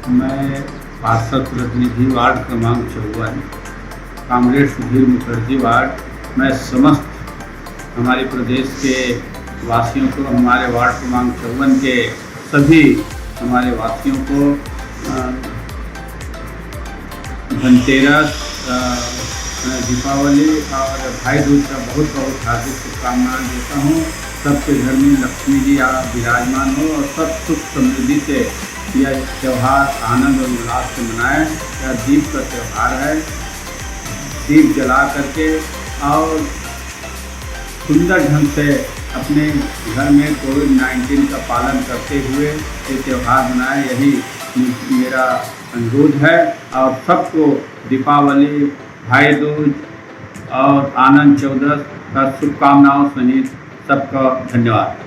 मैं पार्षद प्रतिनिधि वार्ड क्रमांक 54 कामरेड सुधीर मुखर्जी वार्ड। मैं समस्त हमारे प्रदेश के वासियों को, हमारे वार्ड क्रमांक 54 के सभी हमारे वासियों को धनतेरस, दीपावली और भाई दूज का बहुत बहुत हार्दिक शुभकामनाएं देता हूँ। सबके घर में लक्ष्मी जी विराजमान हो और सब सुख समृद्धि से यह त्यौहार आनंद और उल्लास से मनाएं। यह दीप का त्यौहार है। दीप जला करके और सुंदर ढंग से अपने घर में कोविड-19 का पालन करते हुए ये त्यौहार मनाएं, यही मेरा अनुरोध है। और सबको दीपावली, भाई दूज और आनंद चौदस का शुभकामनाओं सहित सबका धन्यवाद।